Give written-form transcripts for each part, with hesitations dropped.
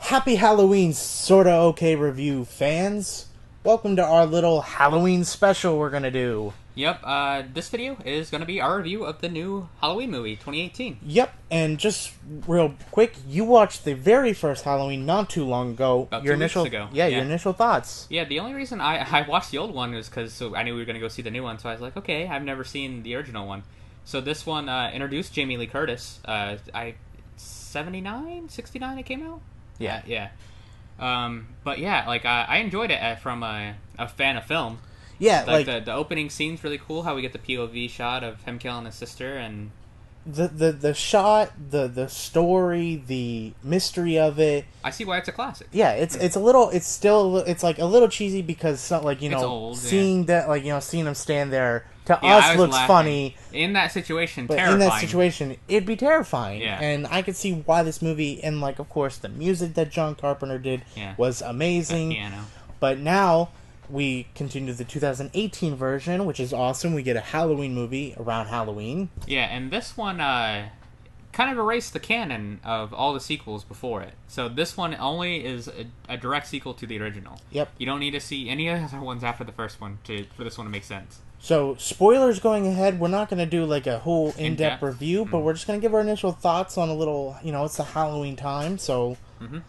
Happy Halloween, SortaOkay Review fans. Welcome to our little Halloween special we're gonna do. Yep, this video is going to be our review of the new Halloween movie, 2018. Yep, and just real quick, you watched the very first Halloween not too long ago. About your 2 weeks initial, ago. Yeah, your initial thoughts. Yeah, the only reason I watched the old one was because I knew we were going to go see the new one, so I was like, okay, I've never seen the original one. So this one introduced Jamie Lee Curtis. 79, 69 it came out? Yeah. Yeah. But yeah, like, I enjoyed it from a fan of film. Yeah, like the opening scene's really cool. How we get the POV shot of him killing his sister, and the shot, the story, the mystery of it. I see why it's a classic. Yeah, it's like a little cheesy because it's not like, It's old, seeing that, like, seeing him stand there to Yeah, I us was looks laughing. funny. In that situation, But terrifying. in that situation, it'd be terrifying. Yeah. And I could see why this movie, and, like, of course, the music that John Carpenter did was amazing. Piano. But now we continue the 2018 version, which is awesome. We get a Halloween movie around Halloween. Yeah, and this one kind of erased the canon of all the sequels before it. So this one only is a direct sequel to the original. Yep. You don't need to see any other ones after the first one for this one to make sense. So, spoilers going ahead, we're not going to do, like, a whole in-depth In-depth. review, but we're just going to give our initial thoughts on a little, it's the Halloween time, so... Mm-hmm.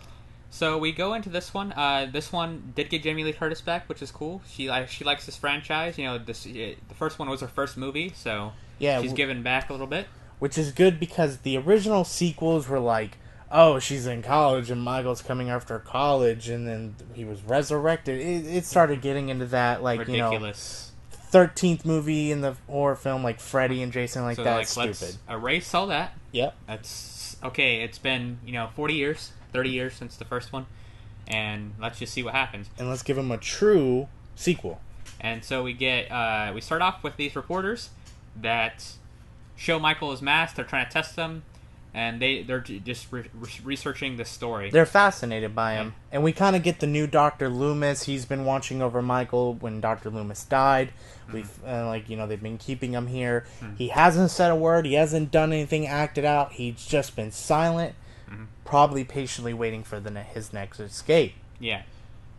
So we go into this one. This one did get Jamie Lee Curtis back, which is cool. She likes this franchise. The first one was her first movie, so yeah, she's given back a little bit. Which is good because the original sequels were like, oh, she's in college and Michael's coming after college, and then he was resurrected. It started getting into that, like, ridiculous 13th movie in the horror film, like Freddy and Jason, like, so that's like, stupid. Let's erase all that. Yep. That's okay. It's been 40 years. 30 years since the first one, and let's just see what happens. And let's give him a true sequel. And so we start off with these reporters that show Michael his mask. They're trying to test him, and they're just researching this story. They're fascinated by him. And we kind of get the new Dr. Loomis. He's been watching over Michael when Dr. Loomis died. We've they've been keeping him here. He hasn't said a word. He hasn't done anything, acted out. He's just been silent. Probably patiently waiting for his next escape. Yeah,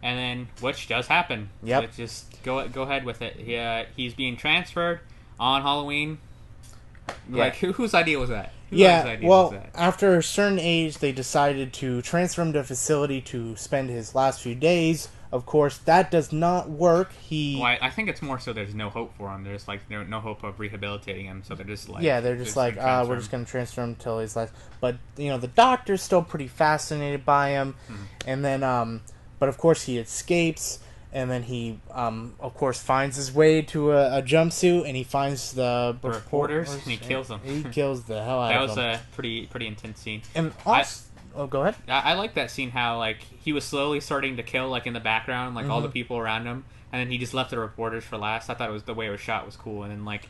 and then which does happen. Yep. Let's just go ahead with it. He's being transferred on Halloween. Yeah. Like whose idea was that? After a certain age, they decided to transfer him to a facility to spend his last few days. Of course, that does not work. I think it's more so there's no hope for him. There's like no hope of rehabilitating him, so they're just like... Yeah, they're just like, we're just going to transfer him till his last... But, the doctor's still pretty fascinated by him. And then, but of course he escapes, and then he, of course, finds his way to a jumpsuit, and he finds the reporters, and he kills them. He kills the hell out of them. That was a pretty intense scene. And also... go ahead. I like that scene, how, like, he was slowly starting to kill, like, in the background, like, all the people around him, and then he just left the reporters for last. I thought it was the way it was shot was cool, and then, like,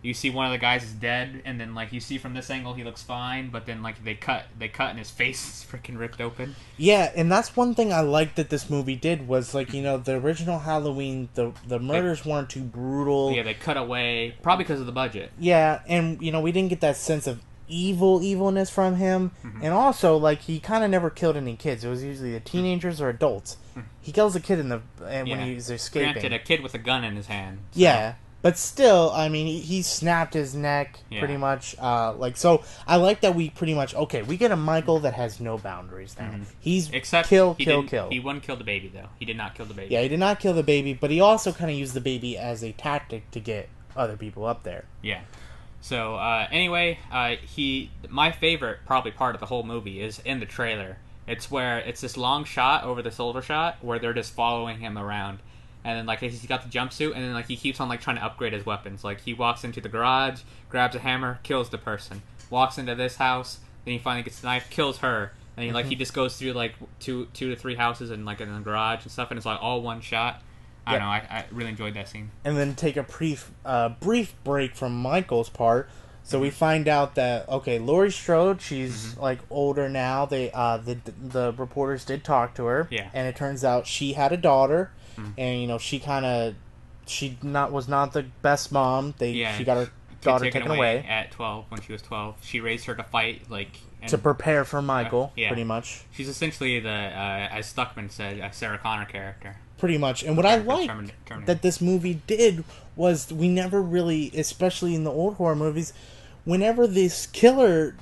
you see one of the guys is dead, and then, like, you see from this angle he looks fine, but then, like, they cut and his face is freaking ripped open. Yeah, and that's one thing I liked that this movie did was, like, the original Halloween, the murders weren't too brutal. Yeah, they cut away, probably because of the budget. Yeah, and, we didn't get that sense of evilness from him. And also, like, he kind of never killed any kids. It was usually the teenagers or adults. He kills a kid when he's escaping. Granted, a kid with a gun in his hand. So. Yeah, but still, I mean, he snapped his neck pretty much. So I like that we pretty much we get a Michael that has no boundaries now. He's kill. He wouldn't kill the baby though. He did not kill the baby. Yeah, he did not kill the baby, but he also kind of used the baby as a tactic to get other people up there. Yeah. So, anyway, my favorite probably part of the whole movie is in the trailer. It's where it's this long shot over the shoulder shot where they're just following him around. And then, like, he's got the jumpsuit, and then, like, he keeps on, like, trying to upgrade his weapons. Like, he walks into the garage, grabs a hammer, kills the person. Walks into this house, then he finally gets the knife, kills her. And he just goes through, like, two to three houses and, like, in the garage and stuff, and it's, like, all one shot. I don't know. I really enjoyed that scene. And then take a brief break from Michael's part. So we find out that Laurie Strode, she's like older now. The reporters did talk to her, and it turns out she had a daughter, and she was not the best mom. She got her daughter taken away at 12 when she was 12. She raised her to fight, like to prepare for Michael, yeah. pretty much. She's essentially the, as Stuckman said, a Sarah Connor character. Pretty much. And what I like that this movie did was we never really, especially in the old horror movies, whenever this killer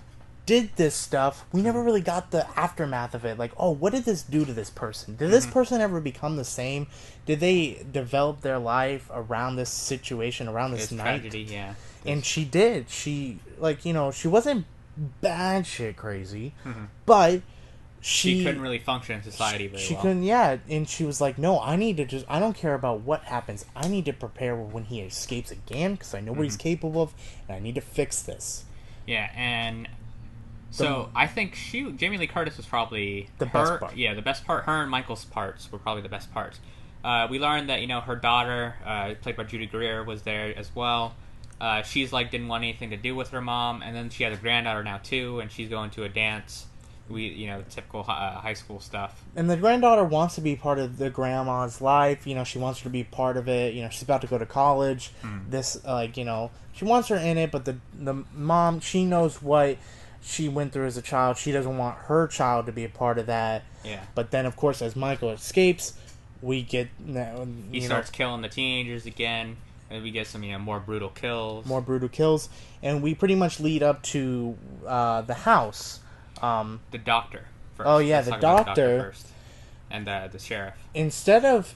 did this stuff, we never really got the aftermath of it. Like, oh, what did this do to this person? Did this person ever become the same? Did they develop their life around this situation, around this night? Tragedy, yeah. And she did. She, like, you know, she wasn't bad shit crazy, but she couldn't really function in society very well. She couldn't, yeah. And she was like, no, I don't care about what happens. I need to prepare when he escapes again, because I know what he's capable of, and I need to fix this. Yeah, and so I think Jamie Lee Curtis was probably the best part. Yeah, the best part. Her and Michael's parts were probably the best parts. We learned that, you know, her daughter, played by Judy Greer, was there as well. She's like didn't want anything to do with her mom, and then she has a granddaughter now too, and she's going to a dance. The typical high school stuff. And the granddaughter wants to be part of the grandma's life. You know, she wants her to be part of it. You know, she's about to go to college. This, she wants her in it, but the mom, she knows what she went through as a child. She doesn't want her child to be a part of that. Yeah. But then, of course, as Michael escapes, we get he starts killing the teenagers again. And we get some, more brutal kills. More brutal kills, and we pretty much lead up to the house. The doctor first. Oh yeah, the doctor first. And the sheriff. Instead of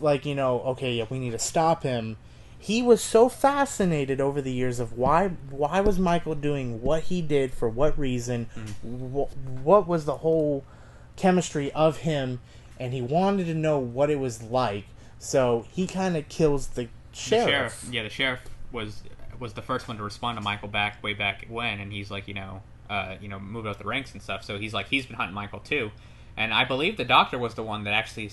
okay, yeah, we need to stop him. He was so fascinated over the years of why was Michael doing what he did, for what reason, what was the whole chemistry of him, and he wanted to know what it was like. So he kind of kills the sheriff. The sheriff was the first one to respond to Michael way back when, and he's like, moved up the ranks and stuff. So he's been hunting Michael too, and I believe the doctor was the one that actually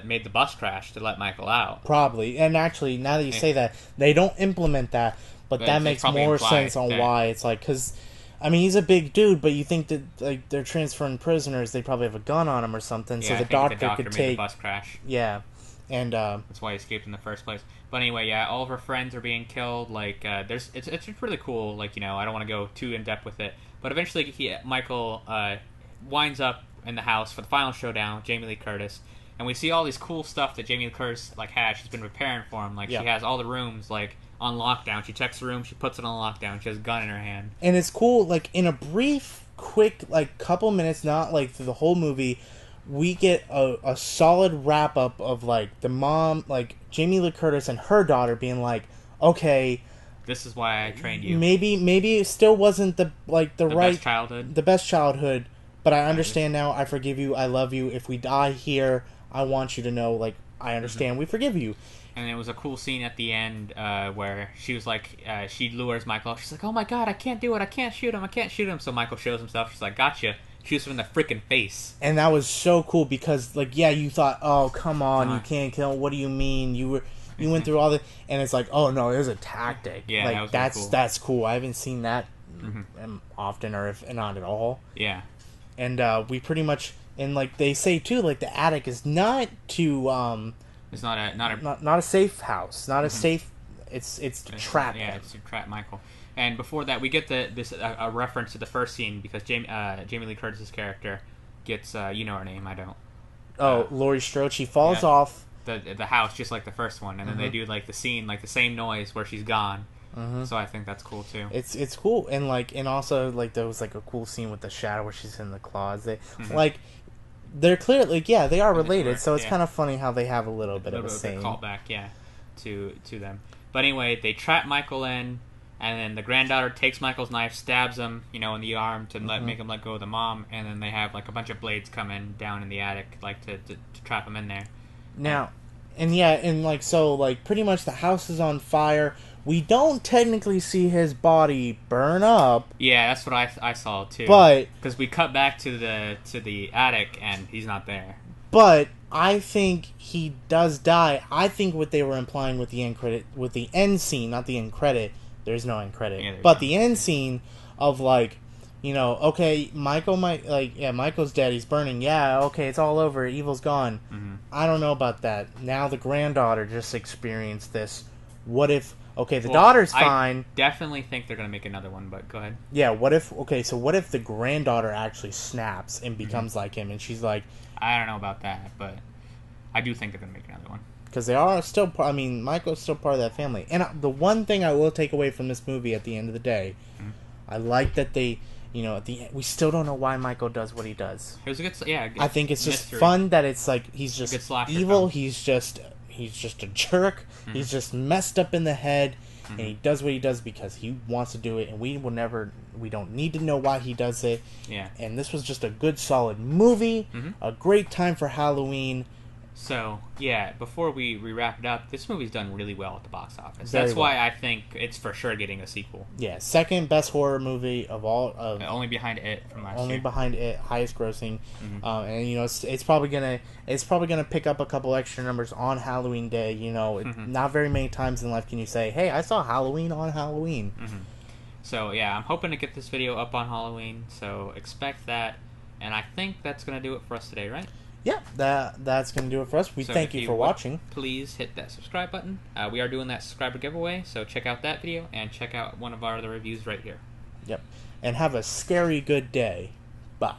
made the bus crash to let Michael out. Probably, and actually, now that you say that, they don't implement that, but that makes more sense on why it's like, because, I mean, he's a big dude, but you think that like they're transferring prisoners, they probably have a gun on him or something, so the doctor could take made the bus crash. Yeah, and that's why he escaped in the first place. But anyway, yeah, all of her friends are being killed. Like, it's really cool. Like, I don't want to go too in depth with it, but eventually Michael winds up in the house for the final showdown. Jamie Lee Curtis, and we see all these cool stuff that Jamie Lee Curtis has. She's been preparing for him. Like, she has all the rooms on lockdown. She checks the room, she puts it on lockdown. She has a gun in her hand, and it's cool. Like, in a brief, quick, couple minutes, not through the whole movie, we get a solid wrap up of the mom, Jamie Lee Curtis and her daughter being like, okay, this is why I trained you. Maybe it still wasn't the right best childhood. The best childhood, but I understand now. I forgive you. I love you. If we die here, I want you to know, I understand. We forgive you. And it was a cool scene at the end where she was she lures Michael. She's like, oh my god, I can't do it. I can't shoot him. So Michael shows himself. She's like, gotcha. Shoots him in the freaking face. And that was so cool because, you thought, oh, come on, you can't kill him. What do you mean? You went through all the... And it's like, oh, no, it was a tactic. Yeah, that's cool. I haven't seen that often, or if not at all. Yeah. And we pretty much... And, they say, too, the attic is not to... it's not a safe house. Not a safe... It's to trap him. Yeah, it's to trap Michael. And before that, we get a reference to the first scene because Jamie Lee Curtis's character gets you know her name, I don't. Oh, Laurie Strode. She falls off the house just like the first one, and then they do the scene the same noise where she's gone. So I think that's cool too. It's cool, and and also there was a cool scene with the shadow where she's in the closet. They're clearly they are related, so it's kind of funny how they have a little bit of a same callback, to them. But anyway, they trap Michael in. And then the granddaughter takes Michael's knife, stabs him, in the arm to make him let go of the mom. And then they have a bunch of blades coming down in the attic, to trap him in there. Now, pretty much the house is on fire. We don't technically see his body burn up. Yeah, that's what I saw too. But because we cut back to the attic and he's not there. But I think he does die. I think what they were implying with the end scene, not the end credit. There's no end credit. But the end scene of okay, Michael Michael's dead, he's burning. Yeah, okay, it's all over. Evil's gone. I don't know about that. Now the granddaughter just experienced this. What if, Okay, the daughter's I fine. definitely think they're gonna make another one, but go ahead. Yeah, what if the granddaughter actually snaps and becomes like him, and she's like, I don't know about that, but I do think they're gonna make another one. because they are still, Michael's still part of that family. And the one thing I will take away from this movie at the end of the day, I like that they, at the end, we still don't know why Michael does what he does. It was a good, yeah. I think it's just mystery. fun that it's like he's just good slasher evil. film. He's just a jerk. He's just messed up in the head, and he does what he does because he wants to do it. And we don't need to know why he does it. Yeah. And this was just a good, solid movie. A great time for Halloween. So, yeah, before we wrap it up, this movie's done really well at the box office. Very That's well. why I think it's for sure getting a sequel. Yeah, second best horror movie of all. Only behind It from last year. Only behind It, highest grossing, and it's probably gonna pick up a couple extra numbers on Halloween Day. Not very many times in life can you say, "Hey, I saw Halloween on Halloween." So yeah, I'm hoping to get this video up on Halloween. So expect that, and I think that's gonna do it for us today, right? Yeah, that's gonna do it for us. We thank you for watching. Please hit that subscribe button. We are doing that subscriber giveaway, so check out that video and check out one of our other reviews right here. Yep, and have a scary good day. Bye.